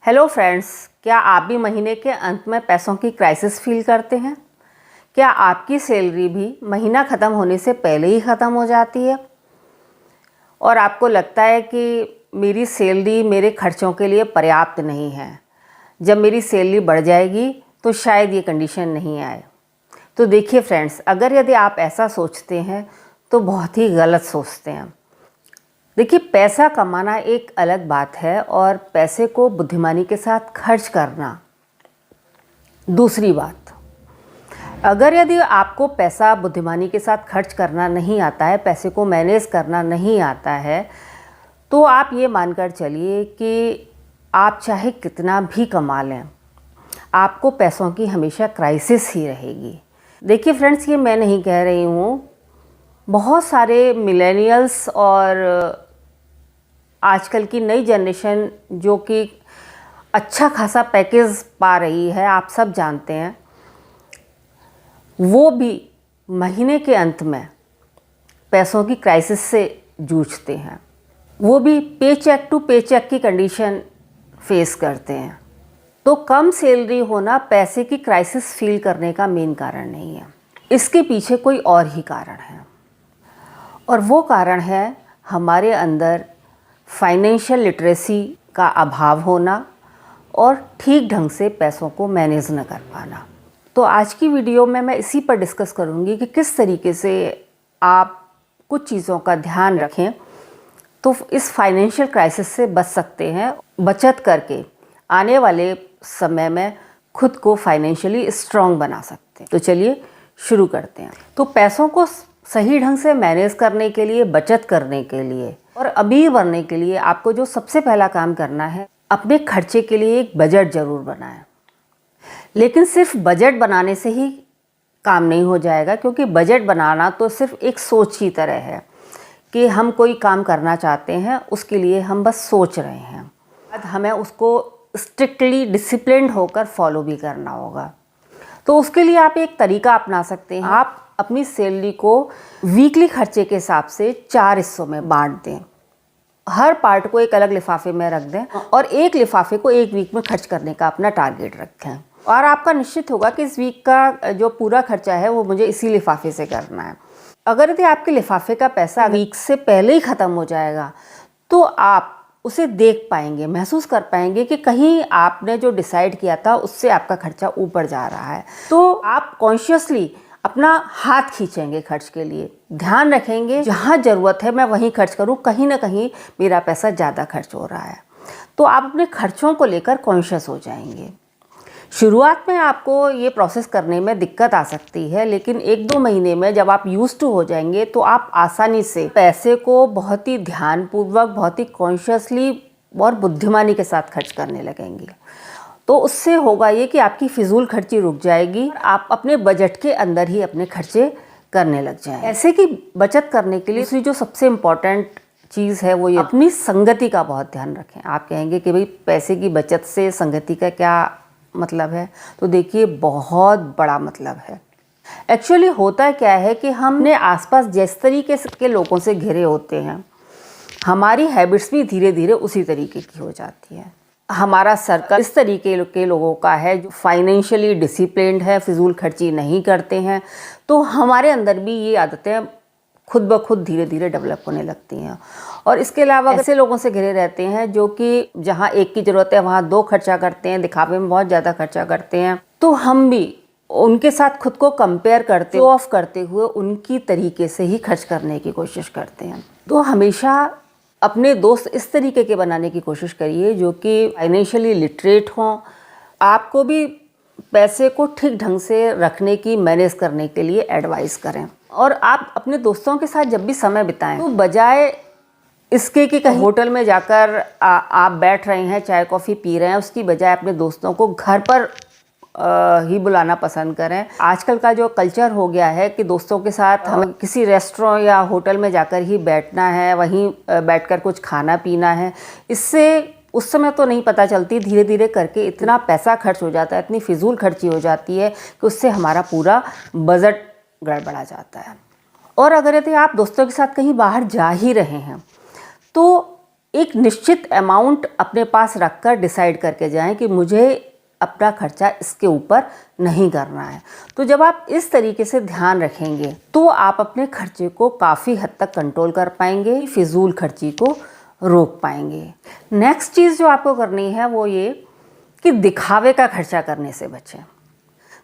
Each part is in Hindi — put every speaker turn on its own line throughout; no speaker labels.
हेलो फ्रेंड्स, क्या आप भी महीने के अंत में पैसों की क्राइसिस फील करते हैं? क्या आपकी सैलरी भी महीना ख़त्म होने से पहले ही ख़त्म हो जाती है और आपको लगता है कि मेरी सैलरी मेरे खर्चों के लिए पर्याप्त नहीं है, जब मेरी सैलरी बढ़ जाएगी तो शायद ये कंडीशन नहीं आए? तो देखिए फ्रेंड्स, अगर यदि आप ऐसा सोचते हैं तो बहुत ही गलत सोचते हैं। देखिए, पैसा कमाना एक अलग बात है और पैसे को बुद्धिमानी के साथ खर्च करना दूसरी बात। अगर यदि आपको पैसा बुद्धिमानी के साथ खर्च करना नहीं आता है, पैसे को मैनेज करना नहीं आता है, तो आप ये मानकर चलिए कि आप चाहे कितना भी कमा लें, आपको पैसों की हमेशा क्राइसिस ही रहेगी। देखिए फ्रेंड्स, ये मैं नहीं कह रही हूँ, बहुत सारे मिलेनियल्स और आजकल की नई जनरेशन जो कि अच्छा खासा पैकेज पा रही है, आप सब जानते हैं, वो भी महीने के अंत में पैसों की क्राइसिस से जूझते हैं। वो भी पे चेक टू पे चेक की कंडीशन फेस करते हैं। तो कम सैलरी होना पैसे की क्राइसिस फील करने का मेन कारण नहीं है, इसके पीछे कोई और ही कारण है, और वो कारण है हमारे अंदर फाइनेंशियल लिटरेसी का अभाव होना और ठीक ढंग से पैसों को मैनेज न कर पाना। तो आज की वीडियो में मैं इसी पर डिस्कस करूंगी कि किस तरीके से आप कुछ चीज़ों का ध्यान रखें तो इस फाइनेंशियल क्राइसिस से बच सकते हैं, बचत करके आने वाले समय में खुद को फाइनेंशियली स्ट्रॉन्ग बना सकते हैं। तो चलिए शुरू करते हैं। तो पैसों को सही ढंग से मैनेज करने के लिए, बचत करने के लिए और अमीर बनने के लिए आपको जो सबसे पहला काम करना है, अपने खर्चे के लिए एक बजट ज़रूर बनाएं। लेकिन सिर्फ बजट बनाने से ही काम नहीं हो जाएगा, क्योंकि बजट बनाना तो सिर्फ एक सोच की तरह है कि हम कोई काम करना चाहते हैं, उसके लिए हम बस सोच रहे हैं। अब हमें उसको स्ट्रिक्टली डिसिप्लिन्ड होकर फॉलो भी करना होगा। तो उसके लिए आप एक तरीका अपना सकते हैं। आप अपनी सैलरी को वीकली खर्चे के हिसाब से 4 हिस्सों में बांट दें। हर पार्ट को एक अलग लिफाफे में रख दें और एक लिफाफे को एक वीक में खर्च करने का अपना टारगेट रखें। और आपका निश्चित होगा कि इस वीक का जो पूरा खर्चा है वो मुझे इसी लिफाफे से करना है। अगर यदि आपके लिफाफे का पैसा वीक से पहले ही ख़त्म हो जाएगा तो आप उसे देख पाएंगे, महसूस कर पाएंगे कि कहीं आपने जो डिसाइड किया था उससे आपका खर्चा ऊपर जा रहा है। तो आप कॉन्शियसली अपना हाथ खींचेंगे खर्च के लिए, ध्यान रखेंगे जहाँ ज़रूरत है मैं वहीं खर्च करूँ, कहीं ना कहीं मेरा पैसा ज़्यादा खर्च हो रहा है। तो आप अपने खर्चों को लेकर कॉन्शियस हो जाएंगे। शुरुआत में आपको ये प्रोसेस करने में दिक्कत आ सकती है, लेकिन 1-2 महीने में जब आप यूज्ड टू हो जाएंगे तो आप आसानी से पैसे को बहुत ही ध्यानपूर्वक, बहुत ही कॉन्शियसली और बुद्धिमानी के साथ खर्च करने लगेंगे। तो उससे होगा ये कि आपकी फिजूल खर्ची रुक जाएगी, आप अपने बजट के अंदर ही अपने खर्चे करने लग जाएंगे। ऐसे की बचत करने के लिए दूसरी जो सबसे इम्पॉर्टेंट चीज़ है वो ये, अपनी संगति का बहुत ध्यान रखें। आप कहेंगे कि भाई पैसे की बचत से संगति का क्या मतलब है? तो देखिए, बहुत बड़ा मतलब है। एक्चुअली होता क्या है कि हमने आसपास जिस तरीके के लोगों से घिरे होते हैं, हमारी हैबिट्स भी धीरे धीरे उसी तरीके की हो जाती है। हमारा सर्कल इस तरीके के लोगों का है जो फाइनेंशियली डिसिप्लिन्ड है, फिजूल खर्ची नहीं करते हैं, तो हमारे अंदर भी ये आदतें खुद ब खुद धीरे धीरे डेवलप होने लगती हैं। और इसके अलावा ऐसे लोगों से घिरे रहते हैं जो कि जहाँ एक की ज़रूरत है वहाँ 2 खर्चा करते हैं, दिखावे में बहुत ज़्यादा खर्चा करते हैं। तो हम भी उनके साथ खुद को कंपेयर करते, शो ऑफ करते हुए उनकी तरीके से ही खर्च करने की कोशिश करते हैं। तो हमेशा अपने दोस्त इस तरीके के बनाने की कोशिश करिए जो कि फाइनेंशियली लिटरेट हों, आपको भी पैसे को ठीक ढंग से रखने की, मैनेज करने के लिए एडवाइस करें। और आप अपने दोस्तों के साथ जब भी समय बिताएं तो बजाय इसके कि कहीं होटल में जाकर आप बैठ रहे हैं, चाय कॉफ़ी पी रहे हैं, उसकी बजाय अपने दोस्तों को घर पर ही बुलाना पसंद करें। आजकल का जो कल्चर हो गया है कि दोस्तों के साथ हमें किसी रेस्टोरेंट या होटल में जाकर ही बैठना है, वहीं बैठकर कुछ खाना पीना है, इससे उस समय तो नहीं पता चलती, धीरे धीरे करके इतना पैसा खर्च हो जाता है, इतनी फिजूल खर्ची हो जाती है कि उससे हमारा पूरा बजट गड़बड़ा जाता है। और अगर यदि आप दोस्तों के साथ कहीं बाहर जा ही रहे हैं तो एक निश्चित अमाउंट अपने पास रखकर डिसाइड करके जाएं कि मुझे अपना खर्चा इसके ऊपर नहीं करना है। तो जब आप इस तरीके से ध्यान रखेंगे तो आप अपने खर्चे को काफ़ी हद तक कंट्रोल कर पाएंगे, फिजूल खर्ची को रोक पाएंगे। नेक्स्ट चीज़ जो आपको करनी है वो ये कि दिखावे का खर्चा करने से बचें।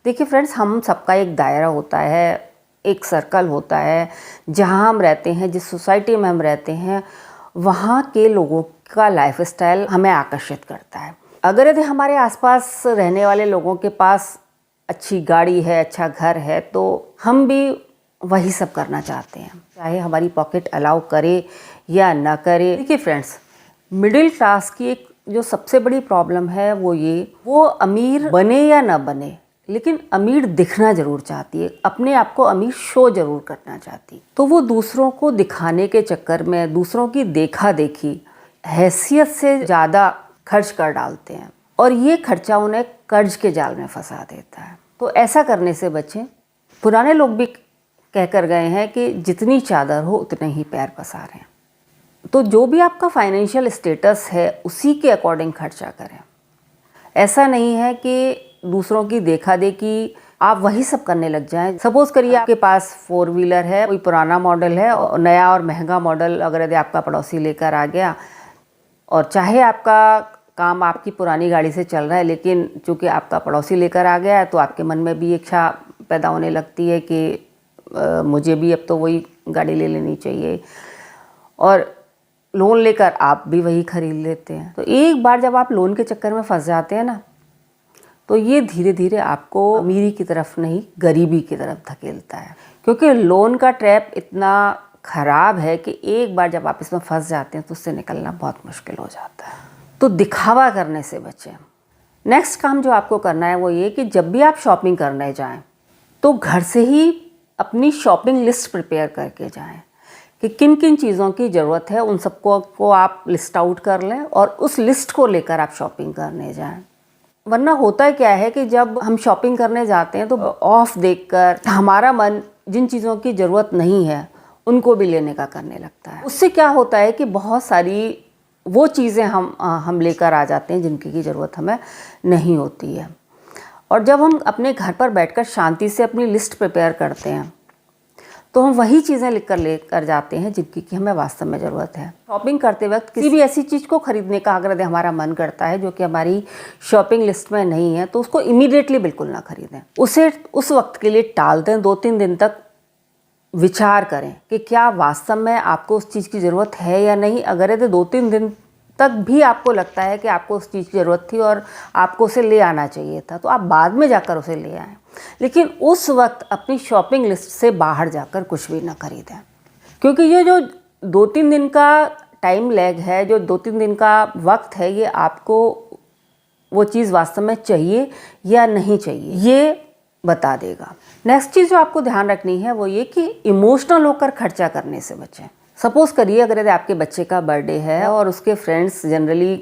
देखिए फ्रेंड्स, हम सबका एक दायरा होता है, एक सर्कल होता है जहाँ हम रहते हैं, जिस सोसाइटी में हम रहते हैं वहाँ के लोगों का लाइफस्टाइल हमें आकर्षित करता है। अगर यदि हमारे आसपास रहने वाले लोगों के पास अच्छी गाड़ी है, अच्छा घर है, तो हम भी वही सब करना चाहते हैं, चाहे हमारी पॉकेट अलाउ करे या ना करे। देखिए फ्रेंड्स, मिडिल क्लास की एक जो सबसे बड़ी प्रॉब्लम है वो अमीर बने या ना बने, लेकिन अमीर दिखना जरूर चाहती है, अपने आप को अमीर शो जरूर करना चाहती है। तो वो दूसरों को दिखाने के चक्कर में, दूसरों की देखा देखी, हैसियत से ज़्यादा खर्च कर डालते हैं और ये खर्चा उन्हें कर्ज के जाल में फंसा देता है। तो ऐसा करने से बचें। पुराने लोग भी कह कर गए हैं कि जितनी चादर हो उतने ही पैर पसारें। तो जो भी आपका फाइनेंशियल स्टेटस है उसी के अकॉर्डिंग खर्चा करें। ऐसा नहीं है कि दूसरों की देखा देखी आप वही सब करने लग जाएं। सपोज करिए आपके पास 4 व्हीलर है, कोई पुराना मॉडल है और नया और महंगा मॉडल अगर यदि आपका पड़ोसी लेकर आ गया, और चाहे आपका काम आपकी पुरानी गाड़ी से चल रहा है, लेकिन चूँकि आपका पड़ोसी लेकर आ गया है तो आपके मन में भी इच्छा पैदा होने लगती है कि मुझे भी अब तो वही गाड़ी ले लेनी चाहिए, और लोन लेकर आप भी वही खरीद लेते हैं। तो एक बार जब आप लोन के चक्कर में फंस जाते हैं ना, तो ये धीरे धीरे आपको अमीरी की तरफ नहीं, गरीबी की तरफ धकेलता है। क्योंकि लोन का ट्रैप इतना ख़राब है कि एक बार जब आप इसमें फंस जाते हैं तो उससे निकलना बहुत मुश्किल हो जाता है। तो दिखावा करने से बचें। नेक्स्ट काम जो आपको करना है वो ये कि जब भी आप शॉपिंग करने जाएं तो घर से ही अपनी शॉपिंग लिस्ट प्रिपेयर करके जाएं कि किन किन चीज़ों की ज़रूरत है, उन सबको आप लिस्ट आउट कर लें और उस लिस्ट को लेकर आप शॉपिंग करने जाएं। वरना होता क्या है कि जब हम शॉपिंग करने जाते हैं तो ऑफ देखकर हमारा मन जिन चीज़ों की ज़रूरत नहीं है उनको भी लेने का करने लगता है। उससे क्या होता है कि बहुत सारी वो चीज़ें हम लेकर आ जाते हैं जिनकी की ज़रूरत हमें नहीं होती है। और जब हम अपने घर पर बैठकर शांति से अपनी लिस्ट प्रिपेयर करते हैं तो हम वही चीज़ें लेकर जाते हैं जिनकी की हमें वास्तव में ज़रूरत है। शॉपिंग करते वक्त किसी भी ऐसी चीज़ को खरीदने का अगर हमारा मन करता है जो कि हमारी शॉपिंग लिस्ट में नहीं है तो उसको इमीडिएटली बिल्कुल ना खरीदें, उसे उस वक्त के लिए टाल दें। 2-3 दिन तक विचार करें कि क्या वास्तव में आपको उस चीज़ की ज़रूरत है या नहीं। अगर यदि 2-3 दिन तक भी आपको लगता है कि आपको उस चीज़ की ज़रूरत थी और आपको उसे ले आना चाहिए था, तो आप बाद में जाकर उसे ले आएँ, लेकिन उस वक्त अपनी शॉपिंग लिस्ट से बाहर जाकर कुछ भी ना खरीदें। क्योंकि ये जो 2-3 दिन का टाइम लैग है, जो 2-3 दिन का वक्त है, ये आपको वो चीज़ वास्तव में चाहिए या नहीं चाहिए ये बता देगा। नेक्स्ट चीज़ जो आपको ध्यान रखनी है वो ये कि इमोशनल होकर खर्चा करने से बचें। सपोज़ करिए अगर यदि आपके बच्चे का बर्थडे है और उसके फ्रेंड्स जनरली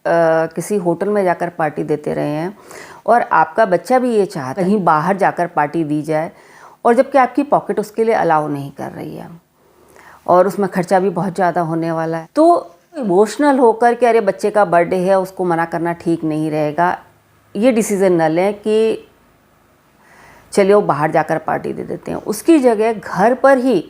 किसी होटल में जाकर पार्टी देते रहे हैं और आपका बच्चा भी ये चाहता है कहीं बाहर जाकर पार्टी दी जाए, और जबकि आपकी पॉकेट उसके लिए अलाउ नहीं कर रही है और उसमें खर्चा भी बहुत ज़्यादा होने वाला है, तो इमोशनल होकर कि अरे बच्चे का बर्थडे है उसको मना करना ठीक नहीं रहेगा, ये डिसीज़न न लें कि चलिए वो बाहर जाकर पार्टी दे देते हैं। उसकी जगह घर पर ही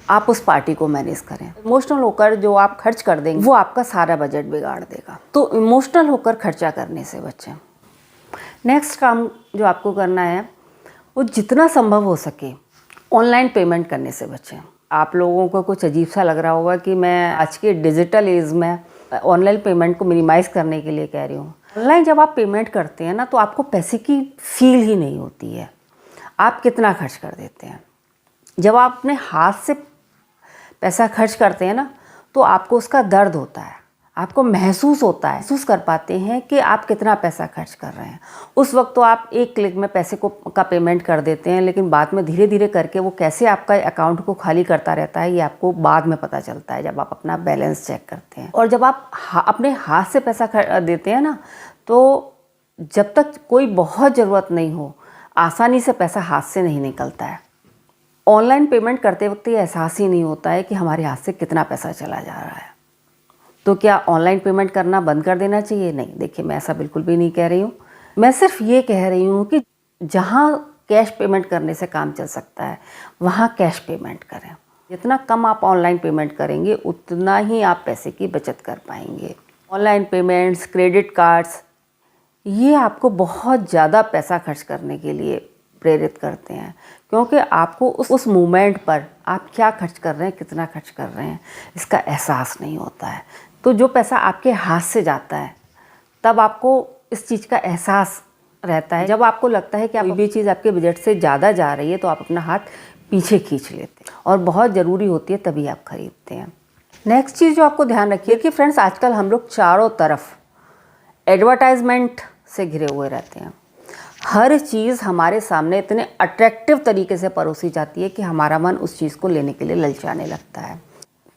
आप उस पार्टी को मैनेज करें। इमोशनल होकर जो आप खर्च कर देंगे वो आपका सारा बजट बिगाड़ देगा। तो इमोशनल होकर खर्चा करने से बचें। नेक्स्ट काम जो आपको करना है वो जितना संभव हो सके ऑनलाइन पेमेंट करने से बचें। आप लोगों को कुछ अजीब सा लग रहा होगा कि मैं आज के डिजिटल एज में ऑनलाइन पेमेंट को मिनिमाइज़ करने के लिए कह रही हूँ। ऑनलाइन जब आप पेमेंट करते हैं ना तो आपको पैसे की फील ही नहीं होती है, आप कितना खर्च कर देते हैं। जब आप अपने हाथ से पैसा खर्च करते हैं ना तो आपको उसका दर्द होता है, आपको महसूस होता है, महसूस कर पाते हैं कि आप कितना पैसा खर्च कर रहे हैं। उस वक्त तो आप एक क्लिक में पैसे का पेमेंट कर देते हैं, लेकिन बाद में धीरे धीरे करके वो कैसे आपका अकाउंट को खाली करता रहता है ये आपको बाद में पता चलता है जब आप अपना बैलेंस चेक करते हैं। और जब आप अपने हाथ से पैसा देते हैं ना तो जब तक कोई बहुत ज़रूरत नहीं हो आसानी से पैसा हाथ से नहीं निकलता है। ऑनलाइन पेमेंट करते वक्त ये एहसास ही नहीं होता है कि हमारे हाथ से कितना पैसा चला जा रहा है। तो क्या ऑनलाइन पेमेंट करना बंद कर देना चाहिए? नहीं, देखिए मैं ऐसा बिल्कुल भी नहीं कह रही हूँ। मैं सिर्फ ये कह रही हूँ कि जहाँ कैश पेमेंट करने से काम चल सकता है वहाँ कैश पेमेंट करें। जितना कम आप ऑनलाइन पेमेंट करेंगे उतना ही आप पैसे की बचत कर पाएंगे। ऑनलाइन पेमेंट्स, क्रेडिट कार्ड्स, ये आपको बहुत ज़्यादा पैसा खर्च करने के लिए प्रेरित करते हैं, क्योंकि आपको उस मोमेंट पर आप क्या खर्च कर रहे हैं, कितना खर्च कर रहे हैं, इसका एहसास नहीं होता है। तो जो पैसा आपके हाथ से जाता है तब आपको इस चीज़ का एहसास रहता है। जब आपको लगता है कि कोई भी चीज़ आपके बजट से ज़्यादा जा रही है तो आप अपना हाथ पीछे खींच लेते हैं और बहुत ज़रूरी होती है तभी आप खरीदते हैं। नेक्स्ट चीज़ जो आपको ध्यान रखिए कि फ्रेंड्स, आजकल हम लोग चारों तरफ एडवर्टाइजमेंट से घिरे हुए रहते हैं। हर चीज़ हमारे सामने इतने अट्रैक्टिव तरीके से परोसी जाती है कि हमारा मन उस चीज़ को लेने के लिए ललचाने लगता है।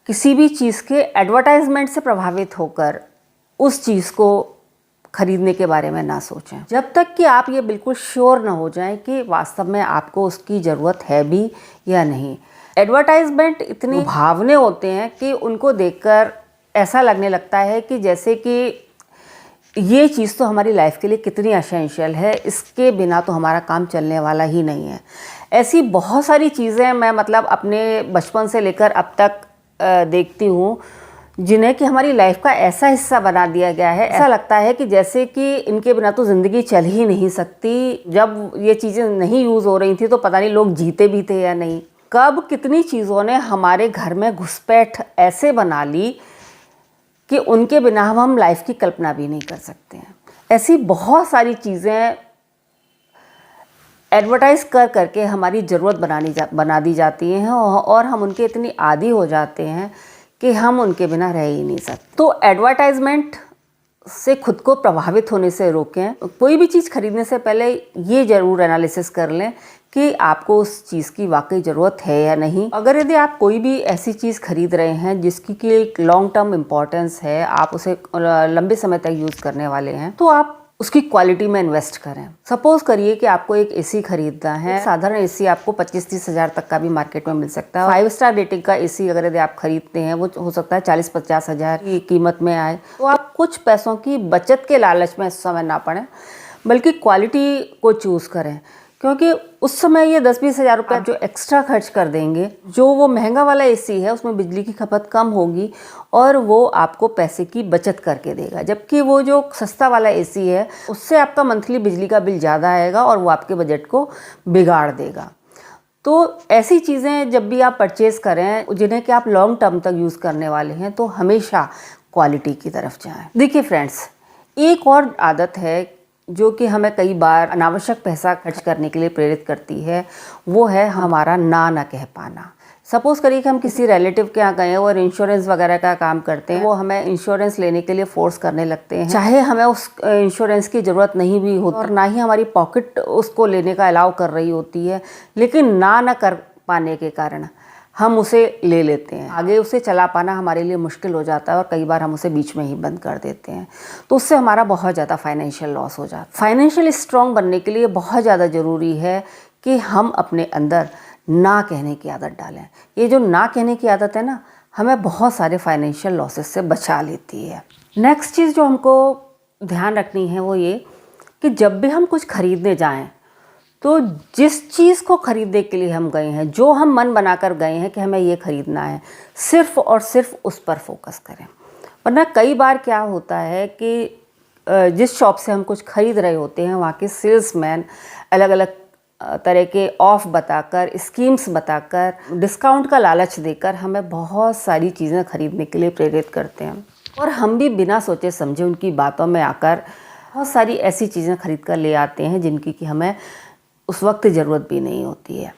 किसी भी चीज़ के एडवर्टाइजमेंट से प्रभावित होकर उस चीज़ को खरीदने के बारे में ना सोचें, जब तक कि आप ये बिल्कुल श्योर ना हो जाएं कि वास्तव में आपको उसकी ज़रूरत है भी या नहीं। एडवर्टाइजमेंट इतने भावने होते हैं कि उनको देखकर ऐसा लगने लगता है कि जैसे कि ये चीज़ तो हमारी लाइफ के लिए कितनी एसेंशियल है, इसके बिना तो हमारा काम चलने वाला ही नहीं है। ऐसी बहुत सारी चीज़ें मैं मतलब अपने बचपन से लेकर अब तक देखती हूँ जिन्हें कि हमारी लाइफ का ऐसा हिस्सा बना दिया गया है। ऐसा लगता है कि जैसे कि इनके बिना तो ज़िंदगी चल ही नहीं सकती। जब ये चीज़ें नहीं यूज़ हो रही थी तो पता नहीं लोग जीते भी थे या नहीं। कब कितनी चीज़ों ने हमारे घर में घुसपैठ ऐसे बना ली कि उनके बिना हम लाइफ की कल्पना भी नहीं कर सकते हैं। ऐसी बहुत सारी चीज़ें एडवर्टाइज़ कर करके हमारी ज़रूरत बना दी जाती हैं और हम उनके इतनी आदी हो जाते हैं कि हम उनके बिना रह ही नहीं सकते। तो एडवर्टाइजमेंट से खुद को प्रभावित होने से रोकें। कोई भी चीज़ खरीदने से पहले ये ज़रूर एनालिसिस कर लें कि आपको उस चीज़ की वाकई ज़रूरत है या नहीं। अगर यदि आप कोई भी ऐसी चीज़ खरीद रहे हैं जिसकी कि एक लॉन्ग टर्म इम्पॉर्टेंस है, आप उसे लंबे समय तक यूज़ करने वाले हैं, तो आप उसकी क्वालिटी में इन्वेस्ट करें। सपोज करिए कि आपको एक एसी खरीदना है। साधारण एसी आपको 25-30 हज़ार तक का भी मार्केट में मिल सकता है। 5 स्टार रेटिंग का एसी अगर यदि आप खरीदते हैं वो हो सकता है 40-50 हज़ार की कीमत में आए। तो आप कुछ पैसों की बचत के लालच में इस समय ना पड़ें, बल्कि क्वालिटी को चूज़ करें, क्योंकि उस समय ये 10-20 हज़ार रुपये जो एक्स्ट्रा खर्च कर देंगे, जो वो महंगा वाला एसी है उसमें बिजली की खपत कम होगी और वो आपको पैसे की बचत करके देगा। जबकि वो जो सस्ता वाला एसी है उससे आपका मंथली बिजली का बिल ज़्यादा आएगा और वो आपके बजट को बिगाड़ देगा। तो ऐसी चीज़ें जब भी आप परचेज़ करें जिन्हें कि आप लॉन्ग टर्म तक यूज़ करने वाले हैं, तो हमेशा क्वालिटी की तरफ जाएँ। देखिए फ्रेंड्स, एक और आदत है जो कि हमें कई बार अनावश्यक पैसा खर्च करने के लिए प्रेरित करती है, वो है हमारा ना कह पाना। सपोज़ करिए कि हम किसी रिलेटिव के यहाँ गए हैं और इंश्योरेंस वगैरह का काम करते हैं, वो हमें इंश्योरेंस लेने के लिए फोर्स करने लगते हैं, चाहे हमें उस इंश्योरेंस की ज़रूरत नहीं भी हो और ना ही हमारी पॉकेट उसको लेने का अलाउ कर रही होती है, लेकिन ना कर पाने के कारण हम उसे ले लेते हैं। आगे उसे चला पाना हमारे लिए मुश्किल हो जाता है और कई बार हम उसे बीच में ही बंद कर देते हैं, तो उससे हमारा बहुत ज़्यादा फाइनेंशियल लॉस हो जाता है। फाइनेंशियल स्ट्रॉन्ग बनने के लिए बहुत ज़्यादा ज़रूरी है कि हम अपने अंदर ना कहने की आदत डालें। ये जो ना कहने की आदत है ना, हमें बहुत सारे फाइनेंशियल लॉसेस से बचा लेती है। नेक्स्ट चीज़ जो हमको ध्यान रखनी है वो ये कि जब भी हम कुछ खरीदने जाएं तो जिस चीज़ को खरीदने के लिए हम गए हैं, जो हम मन बनाकर गए हैं कि हमें ये खरीदना है, सिर्फ़ और सिर्फ उस पर फोकस करें। वरना कई बार क्या होता है कि जिस शॉप से हम कुछ खरीद रहे होते हैं वहाँ के सेल्समैन अलग अलग तरह के ऑफ बताकर, स्कीम्स बताकर, डिस्काउंट का लालच देकर हमें बहुत सारी चीज़ें खरीदने के लिए प्रेरित करते हैं और हम भी बिना सोचे समझे उनकी बातों में आकर बहुत सारी ऐसी चीज़ें खरीद कर ले आते हैं जिनकी कि हमें उस वक्त ज़रूरत भी नहीं होती है।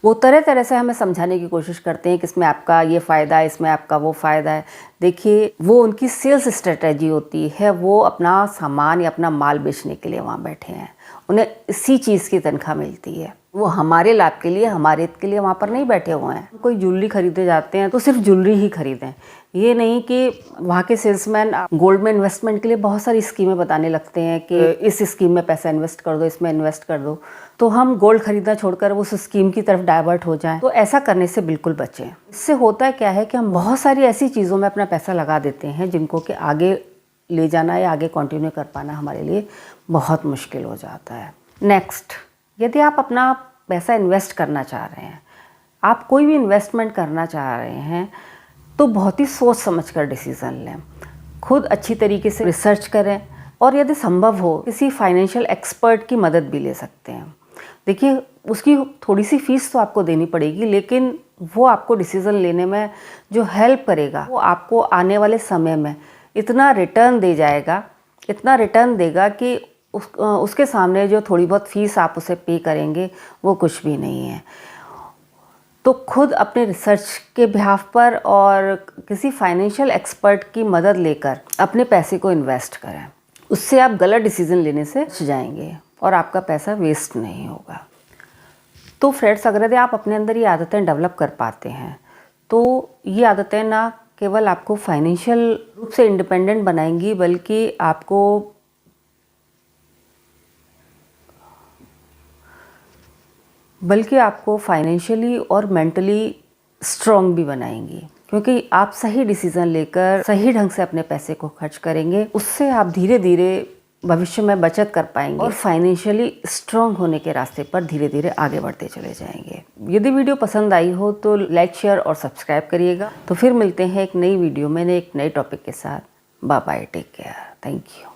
वो तरह तरह से हमें समझाने की कोशिश करते हैं कि इसमें आपका ये फ़ायदा है, इसमें आपका वो फ़ायदा है। देखिए, वो उनकी सेल्स स्ट्रेटजी होती है, वो अपना सामान या अपना माल बेचने के लिए वहाँ बैठे हैं। उन्हें इसी चीज़ की तनख्वाह मिलती है। वो हमारे लाभ के लिए, हमारे हित के लिए वहाँ पर नहीं बैठे हुए हैं। कोई ज्वेलरी खरीदे जाते हैं तो सिर्फ ज्वेलरी ही खरीदें, ये नहीं कि वहाँ के सेल्समैन गोल्ड में इन्वेस्टमेंट के लिए बहुत सारी स्कीमें बताने लगते हैं कि इस स्कीम में पैसा इन्वेस्ट कर दो, इसमें इन्वेस्ट कर दो, तो हम गोल्ड खरीदना छोड़कर उस स्कीम की तरफ डाइवर्ट हो जाएं। तो ऐसा करने से बिल्कुल बचें। इससे होता है क्या है कि हम बहुत सारी ऐसी चीज़ों में अपना पैसा लगा देते हैं जिनको कि आगे ले जाना या आगे कंटिन्यू कर पाना हमारे लिए बहुत मुश्किल हो जाता है। नेक्स्ट, यदि आप अपना पैसा इन्वेस्ट करना चाह रहे हैं, आप कोई भी इन्वेस्टमेंट करना चाह रहे हैं, तो बहुत ही सोच समझ कर डिसीज़न लें। खुद अच्छी तरीके से रिसर्च करें और यदि संभव हो किसी फाइनेंशियल एक्सपर्ट की मदद भी ले सकते हैं। देखिए, उसकी थोड़ी सी फीस तो आपको देनी पड़ेगी, लेकिन वो आपको डिसीज़न लेने में जो हेल्प करेगा वो आपको आने वाले समय में इतना रिटर्न दे जाएगा, इतना रिटर्न देगा कि उसके सामने जो थोड़ी बहुत फीस आप उसे पे करेंगे वो कुछ भी नहीं है। तो खुद अपने रिसर्च के बिहाफ पर और किसी फाइनेंशियल एक्सपर्ट की मदद लेकर अपने पैसे को इन्वेस्ट करें। उससे आप गलत डिसीज़न लेने से बच जाएंगे और आपका पैसा वेस्ट नहीं होगा। तो फ्रेंड्स, अगर यदि आप अपने अंदर ये आदतें डेवलप कर पाते हैं तो ये आदतें ना केवल आपको फाइनेंशियल रूप से इंडिपेंडेंट बनाएंगी, बल्कि आपको फाइनेंशियली और मेंटली स्ट्रॉन्ग भी बनाएंगी, क्योंकि आप सही डिसीज़न लेकर सही ढंग से अपने पैसे को खर्च करेंगे। उससे आप धीरे धीरे भविष्य में बचत कर पाएंगे और फाइनेंशियली स्ट्रॉन्ग होने के रास्ते पर धीरे धीरे आगे बढ़ते चले जाएंगे। यदि वीडियो पसंद आई हो तो लाइक, शेयर और सब्सक्राइब करिएगा। तो फिर मिलते हैं एक नई वीडियो में एक नए टॉपिक के साथ। Bye bye, take care, thank you.